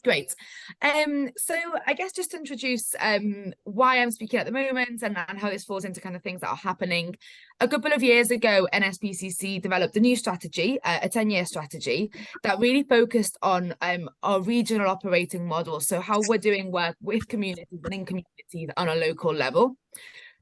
Great. So I guess just to introduce why I'm speaking at the moment and how this falls into kind of things that are happening. A couple of years ago, NSPCC developed a new strategy, a 10-year strategy that really focused on our regional operating model. So how we're doing work with communities and in communities on a local level.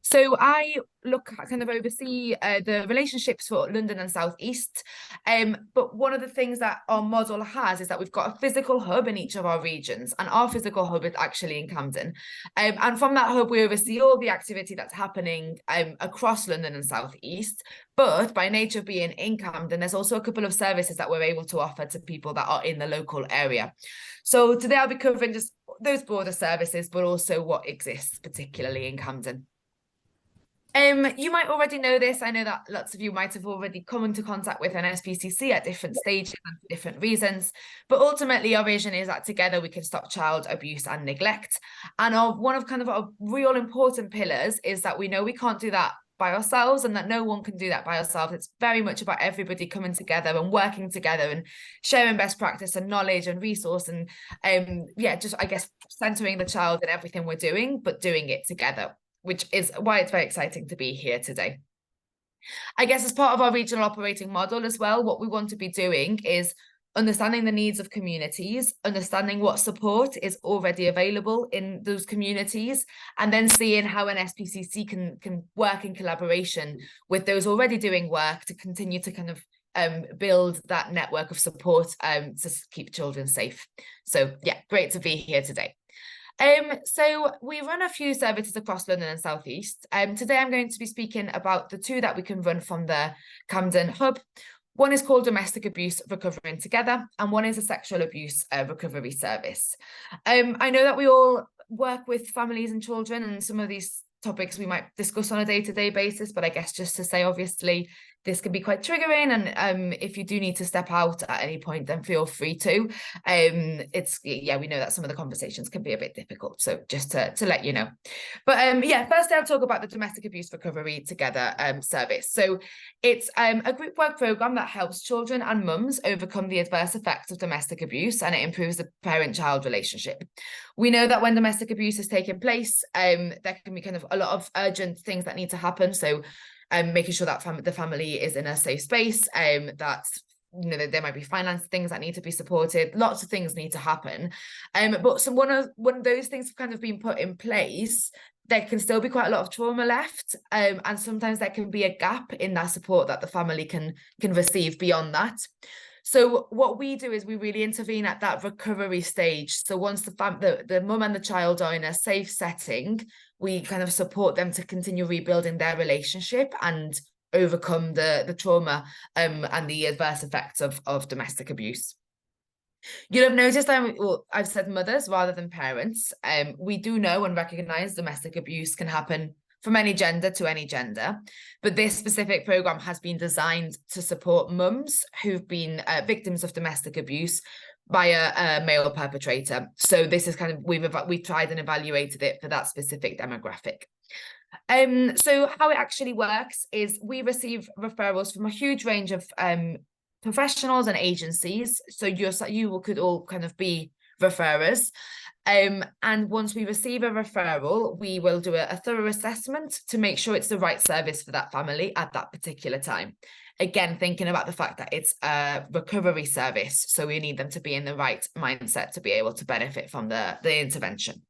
So I kind of oversee the relationships for London and South East. But one of the things that our model has is that we've got a physical hub in each of our regions, and our physical hub is actually in Camden. And from that hub, we oversee all the activity that's happening across London and South East. But by nature of being in Camden, there's also a couple of services that we're able to offer to people that are in the local area. So today I'll be covering just those broader services, but also what exists particularly in Camden. You might already know this. I know that lots of you might have already come into contact with NSPCC at different stages and for different reasons. But ultimately, our vision is that together we can stop child abuse and neglect. And one of our real important pillars is that we know we can't do that by ourselves, and that no one can do that by ourselves. It's very much about everybody coming together and working together and sharing best practice and knowledge and resource and just I guess centering the child in everything we're doing, but doing it together, which is why it's very exciting to be here today. I guess as part of our regional operating model as well, what we want to be doing is understanding the needs of communities, understanding what support is already available in those communities, and then seeing how NSPCC can work in collaboration with those already doing work to continue to kind of build that network of support to keep children safe. So yeah, great to be here today. So we run a few services across London and South East. Today I'm going to be speaking about the two that we can run from the Camden Hub. One is called Domestic Abuse Recovering Together, and one is a sexual abuse recovery service. I know that we all work with families and children, and some of these topics we might discuss on a day-to-day basis, but I guess just to say, obviously, this can be quite triggering, and if you do need to step out at any point, then feel free to. We know that some of the conversations can be a bit difficult, so just to let you know. But first I'll talk about the Domestic Abuse Recovery Together service. So it's a group work programme that helps children and mums overcome the adverse effects of domestic abuse, and it improves the parent-child relationship. We know that when domestic abuse is taking place, there can be kind of a lot of urgent things that need to happen. So making sure that the family is in a safe space, that there might be finance things that need to be supported. Lots of things need to happen, but one of those things have kind of been put in place. There can still be quite a lot of trauma left, and sometimes there can be a gap in that support that the family can receive beyond that. So what we do is we really intervene at that recovery stage. So once the mum and the child are in a safe setting, we kind of support them to continue rebuilding their relationship and overcome the trauma and the adverse effects of domestic abuse. You'll have noticed I've said mothers rather than parents. We do know and recognise domestic abuse can happen from any gender to any gender, but this specific programme has been designed to support mums who've been victims of domestic abuse by a male perpetrator. So this is kind of, we've tried and evaluated it for that specific demographic. So how it actually works is we receive referrals from a huge range of professionals and agencies. So you could all kind of be referrers. And once we receive a referral, we will do a thorough assessment to make sure it's the right service for that family at that particular time. Again, thinking about the fact that it's a recovery service, so we need them to be in the right mindset to be able to benefit from the intervention.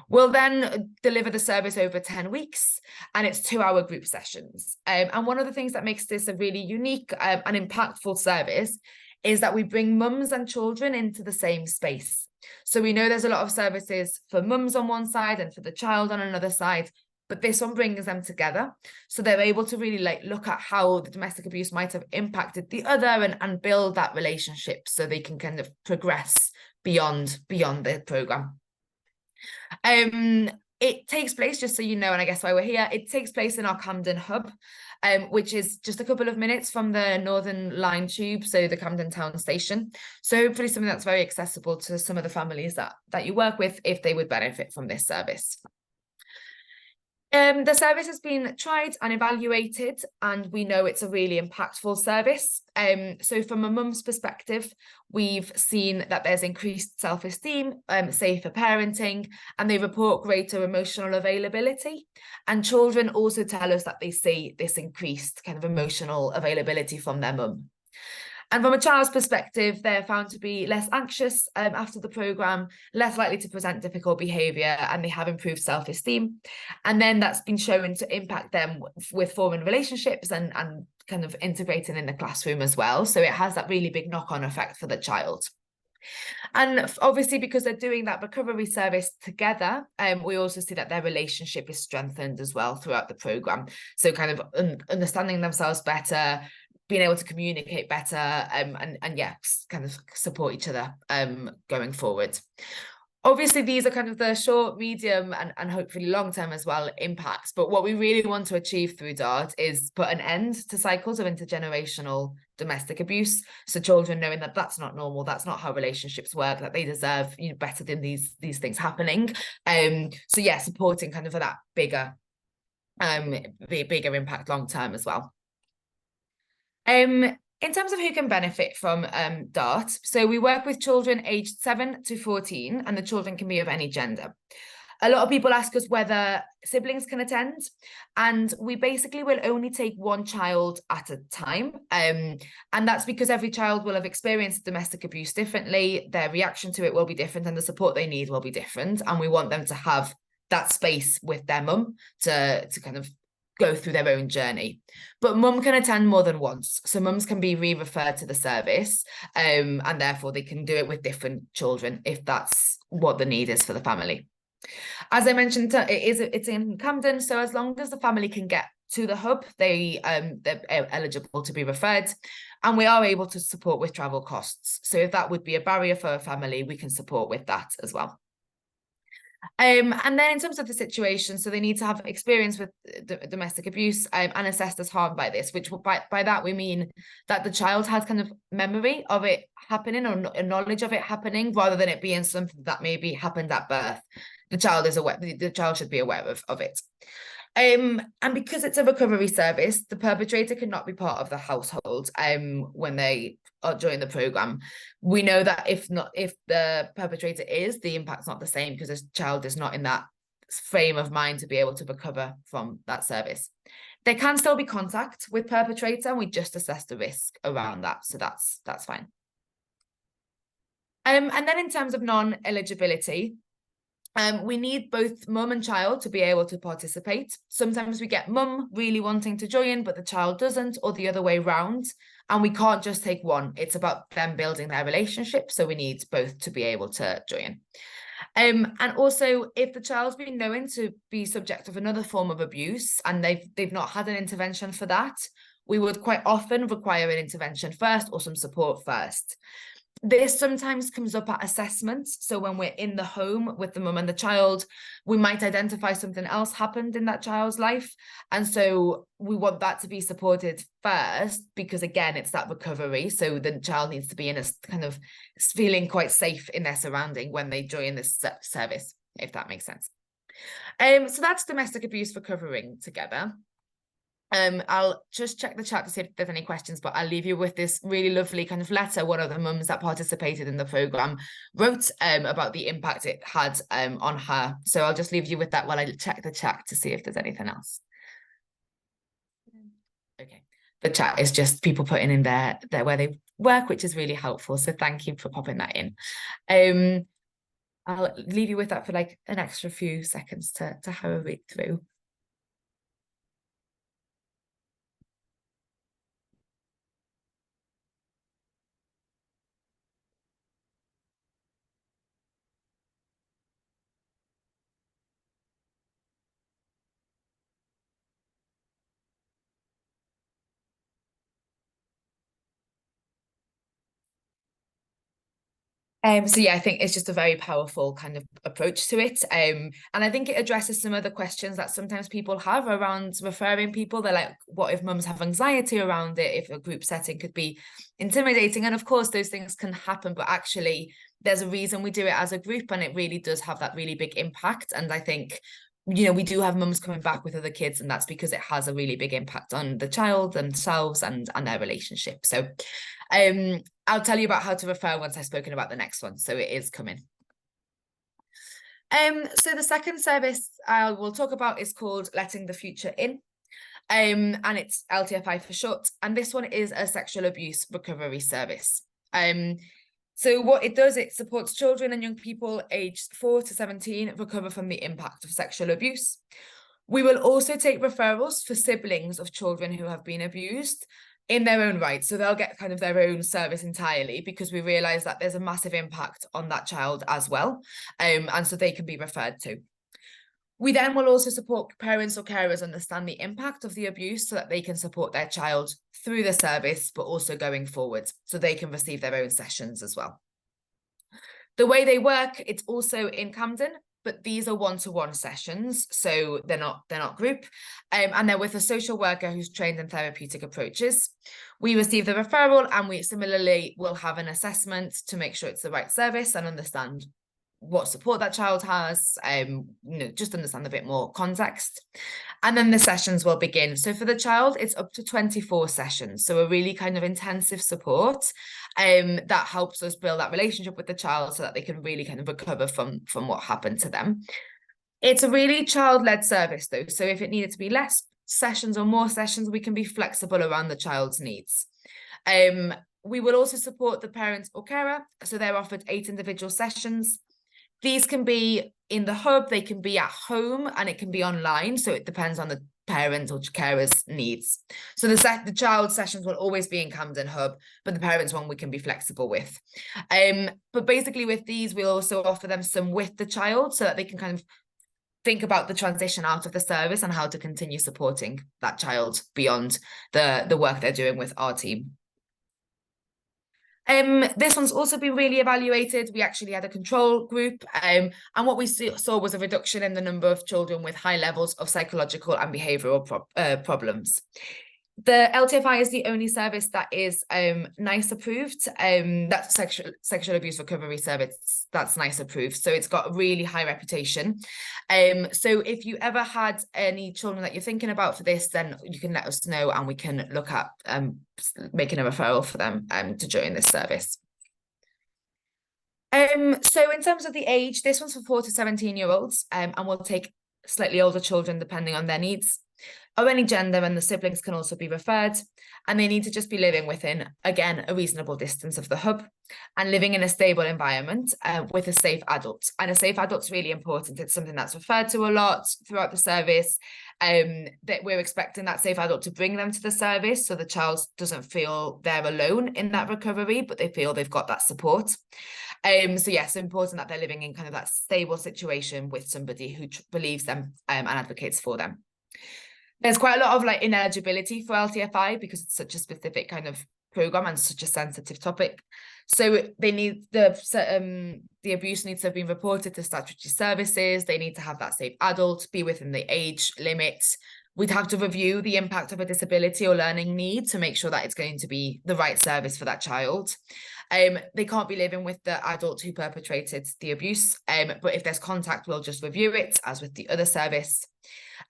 We'll then deliver the service over 10 weeks, and it's 2-hour group sessions. And one of the things that makes this a really unique and impactful service is that we bring mums and children into the same space. So we know there's a lot of services for mums on one side and for the child on another side, but this one brings them together. So they're able to really look at how the domestic abuse might have impacted the other and build that relationship so they can kind of progress beyond the programme. It takes place, just so you know, and I guess why we're here, it takes place in our Camden Hub, which is just a couple of minutes from the Northern Line tube, so the Camden Town Station. So hopefully something that's very accessible to some of the families that you work with if they would benefit from this service. The service has been tried and evaluated, and we know it's a really impactful service. So from a mum's perspective, we've seen that there's increased self-esteem, safer parenting, and they report greater emotional availability. And children also tell us that they see this increased kind of emotional availability from their mum. And from a child's perspective, they're found to be less anxious after the programme, less likely to present difficult behaviour, and they have improved self-esteem. And then that's been shown to impact them with forming relationships and kind of integrating in the classroom as well. So it has that really big knock-on effect for the child. And obviously, because they're doing that recovery service together, we also see that their relationship is strengthened as well throughout the programme. So kind of understanding themselves better, being able to communicate better, and yeah, kind of support each other going forward. Obviously, these are kind of the short, medium, and hopefully long-term as well impacts. But what we really want to achieve through DART is put an end to cycles of intergenerational domestic abuse. So children knowing that that's not normal, that's not how relationships work, that they deserve, you know, better than these things happening. So yeah, supporting kind of for that bigger impact long-term as well. In terms of who can benefit from DART, so we work with children aged 7 to 14, and the children can be of any gender. A lot of people ask us whether siblings can attend, and we basically will only take one child at a time. And that's because every child will have experienced domestic abuse differently, their reaction to it will be different, and the support they need will be different. And we want them to have that space with their mum to kind of go through their own journey. But mum can attend more than once, so mums can be re-referred to the service, and therefore they can do it with different children if that's what the need is for the family. As I mentioned, it's in Camden, so as long as the family can get to the hub, they're eligible to be referred, and we are able to support with travel costs. So if that would be a barrier for a family, we can support with that as well. And then in terms of the situation, so they need to have experience with domestic abuse and assessed as harmed by this, which by that we mean that the child has kind of memory of it happening or knowledge of it happening, rather than it being something that maybe happened at birth. The child is aware, the child should be aware of it. And because it's a recovery service, the perpetrator cannot be part of the household when they are during the program. We know that if the perpetrator is, the impact's not the same because the child is not in that frame of mind to be able to recover from that service. There can still be contact with perpetrator, and we just assess the risk around that, so that's fine. And then in terms of non-eligibility, we need both mum and child to be able to participate. Sometimes we get mum really wanting to join, but the child doesn't, or the other way round. And we can't just take one. It's about them building their relationship. So we need both to be able to join. And also, if the child's been known to be subject of another form of abuse and they've not had an intervention for that, we would quite often require an intervention first or some support first. This sometimes comes up at assessments. So when we're in the home with the mum and the child, we might identify something else happened in that child's life. And so we want that to be supported first, because again, it's that recovery. So the child needs to be in a kind of feeling quite safe in their surrounding when they join this service, if that makes sense. So that's domestic abuse recovering together. I'll just check the chat to see if there's any questions, but I'll leave you with this really lovely kind of letter one of the mums that participated in the programme wrote about the impact it had on her. So I'll just leave you with that while I check the chat to see if there's anything else. Okay, the chat is just people putting in their where they work, which is really helpful. So thank you for popping that in. I'll leave you with that for like an extra few seconds to have a read through. So yeah, I think it's just a very powerful kind of approach to it. And I think it addresses some of the questions that sometimes people have around referring people. They're like, what if mums have anxiety around it? If a group setting could be intimidating? And of course, those things can happen, but actually there's a reason we do it as a group, and it really does have that really big impact. And I think you know, we do have mums coming back with other kids, and that's because it has a really big impact on the child themselves and their relationship. So I'll tell you about how to refer once I've spoken about the next one. So it is coming. So the second service I will talk about is called Letting the Future In. And it's LTFI for short. And this one is a sexual abuse recovery service. So what it does, it supports children and young people aged 4 to 17 recover from the impact of sexual abuse. We will also take referrals for siblings of children who have been abused in their own right. So they'll get kind of their own service entirely, because we realise that there's a massive impact on that child as well. And so they can be referred to. We then will also support parents or carers understand the impact of the abuse so that they can support their child through the service, but also going forward, so they can receive their own sessions as well. The way they work, it's also in Camden, but these are one-to-one sessions, so they're not group, and they're with a social worker who's trained in therapeutic approaches. We receive the referral, and we similarly will have an assessment to make sure it's the right service and understand what support that child has, you know, just understand a bit more context. And then the sessions will begin. So for the child, it's up to 24 sessions. So a really kind of intensive support that helps us build that relationship with the child so that they can really kind of recover from what happened to them. It's a really child-led service though. So if it needed to be less sessions or more sessions, we can be flexible around the child's needs. We will also support the parent or carer. So they're offered 8 individual sessions. These can be in the hub, they can be at home, and it can be online. So it depends on the parent or carer's needs. So the child sessions will always be in Camden Hub, but the parents one we can be flexible with. But basically with these, we'll also offer them some with the child so that they can kind of think about the transition out of the service and how to continue supporting that child beyond the work they're doing with our team. This one's also been really evaluated. We actually had a control group, and what we saw was a reduction in the number of children with high levels of psychological and behavioural problems. The LTFI is the only service that is NICE approved. That's sexual abuse recovery service that's NICE approved. So it's got a really high reputation. So if you ever had any children that you're thinking about for this, then you can let us know and we can look at making a referral for them to join this service. So in terms of the age, this one's for 4 to 17-year-olds, and we'll take slightly older children depending on their needs, or any gender, and the siblings can also be referred, and they need to just be living within, again, a reasonable distance of the hub and living in a stable environment with a safe adult. And a safe adult's really important. It's something that's referred to a lot throughout the service, that we're expecting that safe adult to bring them to the service so the child doesn't feel they're alone in that recovery, but they feel they've got that support. So yes, important that they're living in kind of that stable situation with somebody who believes them and advocates for them. There's quite a lot of like ineligibility for LTFI because it's such a specific kind of program and such a sensitive topic. So they need the abuse needs to have been reported to statutory services. They need to have that safe adult, be within the age limits. We'd have to review the impact of a disability or learning need to make sure that it's going to be the right service for that child. They can't be living with the adult who perpetrated the abuse, but if there's contact, we'll just review it as with the other service.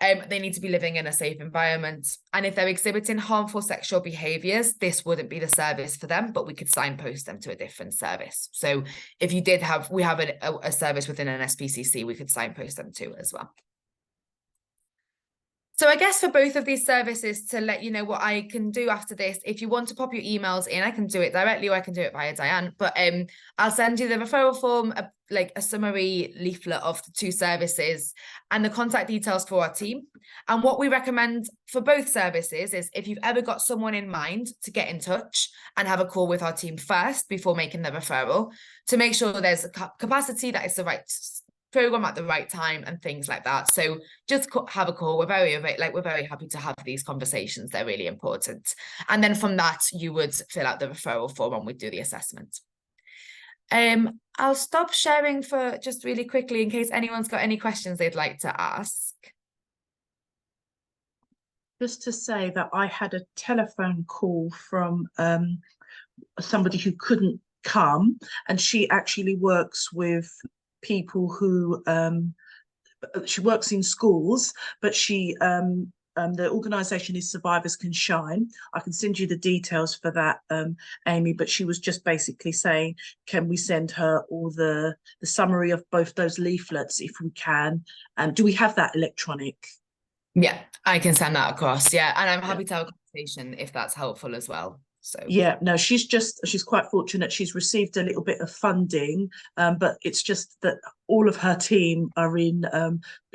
They need to be living in a safe environment. And if they're exhibiting harmful sexual behaviours, this wouldn't be the service for them, but we could signpost them to a different service. So if you did have, we have a service within an NSPCC, we could signpost them to as well. So I guess for both of these services, to let you know what I can do after this, if you want to pop your emails in, I can do it directly or I can do it via Diane, but I'll send you the referral form, like a summary leaflet of the 2 services and the contact details for our team. And what we recommend for both services is if you've ever got someone in mind, to get in touch and have a call with our team first before making the referral, to make sure there's a capacity, that it's the right program at the right time and things like that. So just have a call. We're very happy to have these conversations. They're really important. And then from that, you would fill out the referral form and we'd do the assessment. I'll stop sharing for just really quickly in case anyone's got any questions they'd like to ask. Just to say that I had a telephone call from somebody who couldn't come, and she actually works with people who she works in schools, but she the organisation is Survivors Can Shine. I can send you the details for that, Amy, but she was just basically saying, can we send her all the summary of both those leaflets if we can? And do we have that electronic? Yeah, I can send that across. Yeah, and I'm Yeah. happy to have a conversation if that's helpful as well. So Yeah, no, she's quite fortunate. She's received a little bit of funding, but it's just that all of her team are in,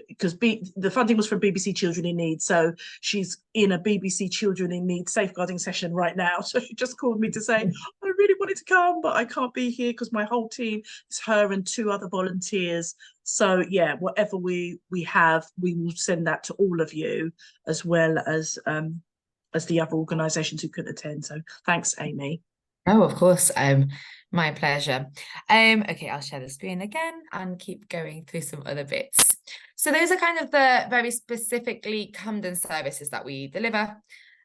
because the funding was from BBC Children in Need. So she's in a BBC Children in Need safeguarding session right now. So she just called me to say, I really wanted to come, but I can't be here because my whole team is her and 2 other volunteers. So yeah, whatever we have, we will send that to all of you, as well as the other organisations who couldn't attend. So thanks, Amy. oh, of course, my pleasure. Okay, I'll share the screen again and keep going through some other bits. So those are kind of the very specifically Camden services that we deliver.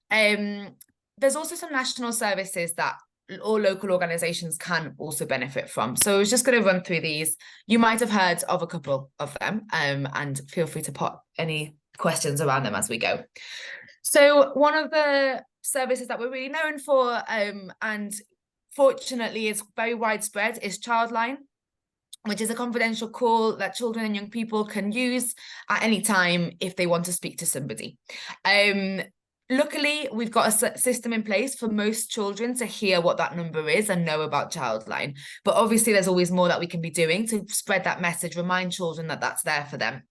There's also some national services that all local organisations can also benefit from. So I was just going to run through these. You might have heard of a couple of them, and feel free to put any questions around them as we go. So one of the services that we're really known for, and fortunately is very widespread, is Childline, which is a confidential call that children and young people can use at any time if they want to speak to somebody. Luckily, we've got a system in place for most children to hear what that number is and know about Childline. But obviously, there's always more that we can be doing to spread that message, remind children that that's there for them.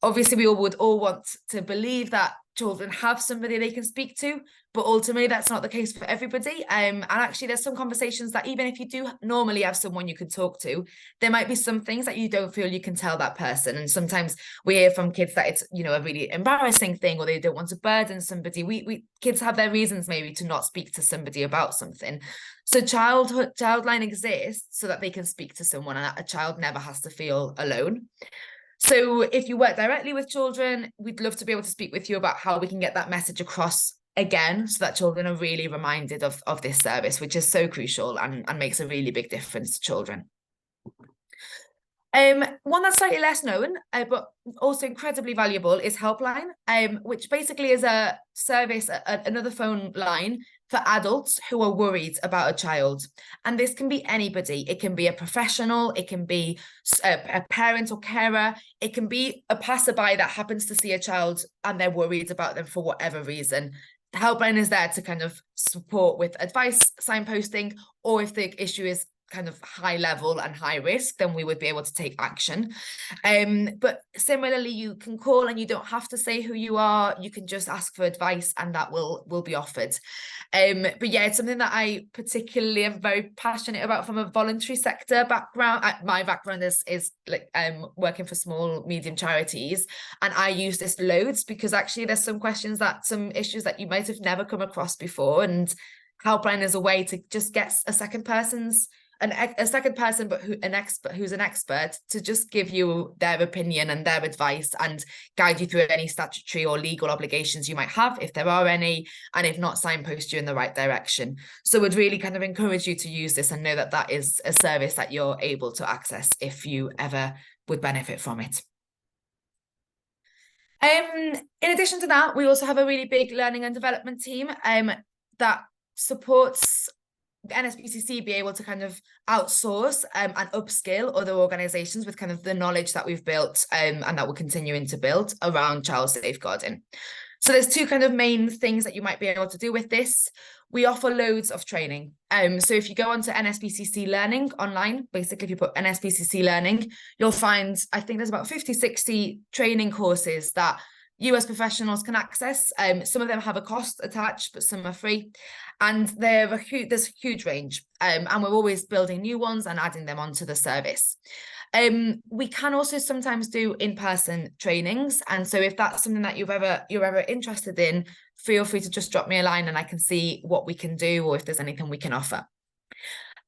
Obviously, we would all want to believe that children have somebody they can speak to, but ultimately that's not the case for everybody. And actually, there's some conversations that even if you do normally have someone you can talk to, there might be some things that you don't feel you can tell that person. And sometimes we hear from kids that it's, a really embarrassing thing, or they don't want to burden somebody. We kids have their reasons maybe to not speak to somebody about something. So Childline exists so that they can speak to someone, and a child never has to feel alone. So if you work directly with children, we'd love to be able to speak with you about how we can get that message across again, so that children are really reminded of this service, which is so crucial and makes a really big difference to children. One that's slightly less known, but also incredibly valuable, is Helpline, which basically is a service, another phone line for adults who are worried about a child. And this can be anybody. It can be a professional, it can be a parent or carer, it can be a passerby that happens to see a child and they're worried about them for whatever reason. The Helpline is there to kind of support with advice, signposting, or if the issue is kind of high level and high risk, then we would be able to take action. But similarly, you can call and you don't have to say who you are. You can just ask for advice and that will be offered. But yeah, it's something that I particularly am very passionate about from a voluntary sector background. My background is like working for small, medium charities, and I use this loads because actually there's some issues that you might have never come across before, and Helpline is a way to just get a second person, but who's an expert to just give you their opinion and their advice and guide you through any statutory or legal obligations you might have, if there are any, and if not, signpost you in the right direction. So would really kind of encourage you to use this and know that that is a service that you're able to access if you ever would benefit from it. In addition to that, we also have a really big learning and development team that supports NSPCC be able to kind of outsource and upskill other organisations with kind of the knowledge that we've built and that we're continuing to build around child safeguarding. So there's 2 kind of main things that you might be able to do with this. We offer loads of training. So if you go onto NSPCC Learning online, basically if you put NSPCC Learning, you'll find, I think there's about 50, 60 training courses that you as professionals can access. Some of them have a cost attached, but some are free. And there's a huge range. And we're always building new ones and adding them onto the service. We can also sometimes do in-person trainings. And so if that's something that you're ever interested in, feel free to just drop me a line and I can see what we can do or if there's anything we can offer.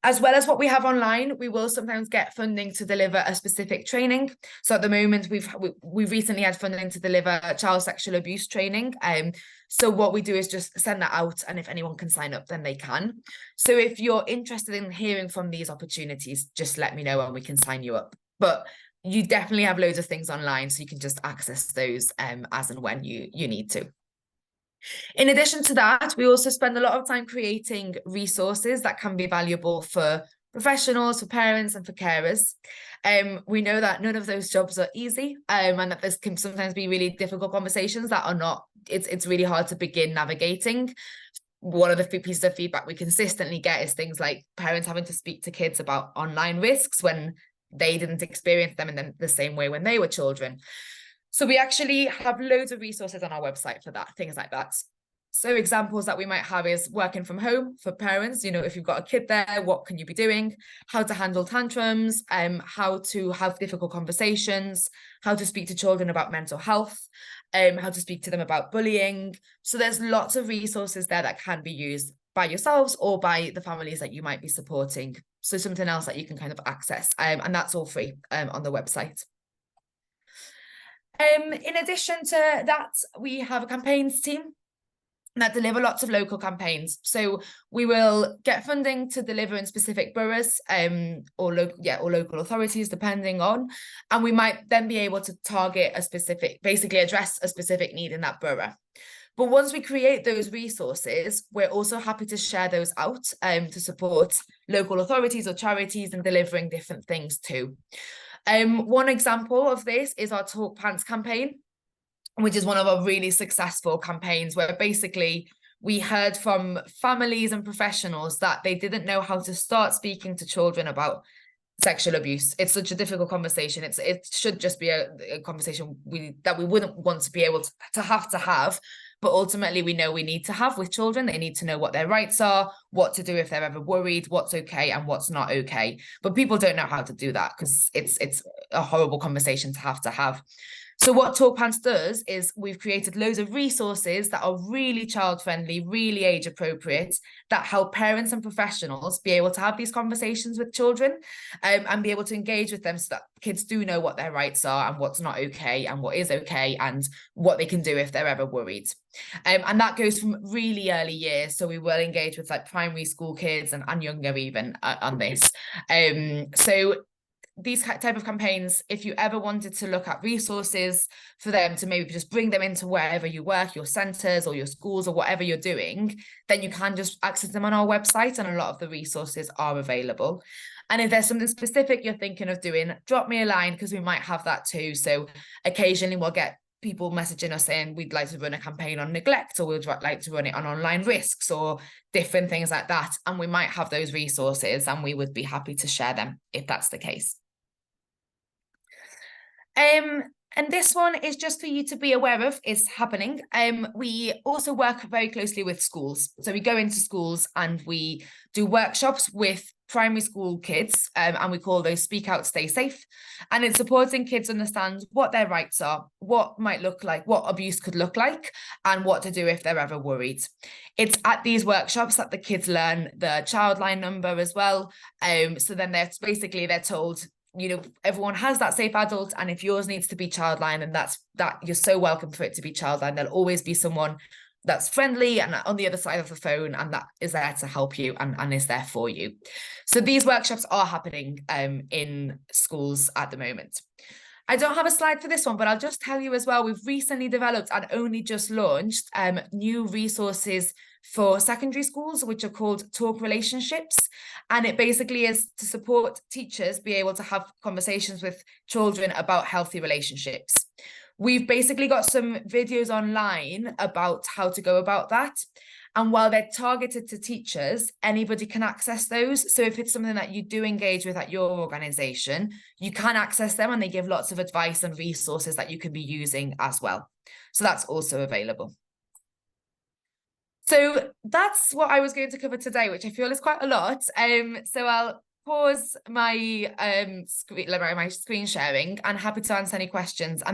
As well as what we have online, we will sometimes get funding to deliver a specific training. So at the moment, we've recently had funding to deliver child sexual abuse training. So what we do is just send that out, and if anyone can sign up, then they can. So if you're interested in hearing from these opportunities, just let me know and we can sign you up. But you definitely have loads of things online, so you can just access those as and when you need to. In addition to that, we also spend a lot of time creating resources that can be valuable for professionals, for parents, and for carers. We know that none of those jobs are easy, and that this can sometimes be really difficult conversations that are not, it's really hard to begin navigating. One of the pieces of feedback we consistently get is things like parents having to speak to kids about online risks when they didn't experience them in the same way when they were children. So we actually have loads of resources on our website for that, things like that. So examples that we might have is working from home for parents. You know, if you've got a kid there, what can you be doing? How to handle tantrums, how to have difficult conversations, how to speak to children about mental health, how to speak to them about bullying. So there's lots of resources there that can be used by yourselves or by the families that you might be supporting. So something else that you can kind of access, and that's all free on the website. In addition to that, we have a campaigns team that deliver lots of local campaigns. So we will get funding to deliver in specific boroughs, or local authorities, depending on, and we might then be able to target a specific, basically address a specific need in that borough. But once we create those resources, we're also happy to share those out to support local authorities or charities in delivering different things too. One example of this is our Talk Pants campaign, which is one of our really successful campaigns, where basically we heard from families and professionals that they didn't know how to start speaking to children about sexual abuse. It's such a difficult conversation. It should just be a conversation that we wouldn't want to be able to have, but ultimately we know we need to have with children. They need to know what their rights are, what to do if they're ever worried, what's okay and what's not okay. But people don't know how to do that because it's a horrible conversation to have. So what Talk Pants does is we've created loads of resources that are really child-friendly, really age-appropriate, that help parents and professionals be able to have these conversations with children, and be able to engage with them so that kids do know what their rights are and what's not okay and what is okay and what they can do if they're ever worried. And that goes from really early years. So we will engage with like primary school kids and younger even on this. So these type of campaigns, if you ever wanted to look at resources for them to maybe just bring them into wherever you work, your centres or your schools or whatever you're doing, then you can just access them on our website, and a lot of the resources are available. And if there's something specific you're thinking of doing, drop me a line because we might have that too. So occasionally we'll get people messaging us saying we'd like to run a campaign on neglect, or we'd like to run it on online risks or different things like that. And we might have those resources and we would be happy to share them if that's the case. And this one is just for you to be aware of is happening. We also work very closely with schools. So we go into schools and we do workshops with primary school kids, and we call those Speak Out, Stay Safe. And it's supporting kids understand what their rights are, what might look like, what abuse could look like, and what to do if they're ever worried. It's at these workshops that the kids learn the childline number as well. So then they're told, you know, everyone has that safe adult, and if yours needs to be childline, and that you're so welcome for it to be childline. There'll always be someone that's friendly and on the other side of the phone and that is there to help you and is there for you. So these workshops are happening in schools at the moment. I don't have a slide for this one, but I'll just tell you as well, we've recently developed and only just launched new resources for secondary schools, which are called Talk Relationships. And it basically is to support teachers be able to have conversations with children about healthy relationships. We've basically got some videos online about how to go about that. And while they're targeted to teachers, anybody can access those. So if it's something that you do engage with at your organisation, you can access them, and they give lots of advice and resources that you can be using as well. So that's also available. So that's what I was going to cover today, which I feel is quite a lot. So I'll pause my screen sharing and happy to answer any questions. And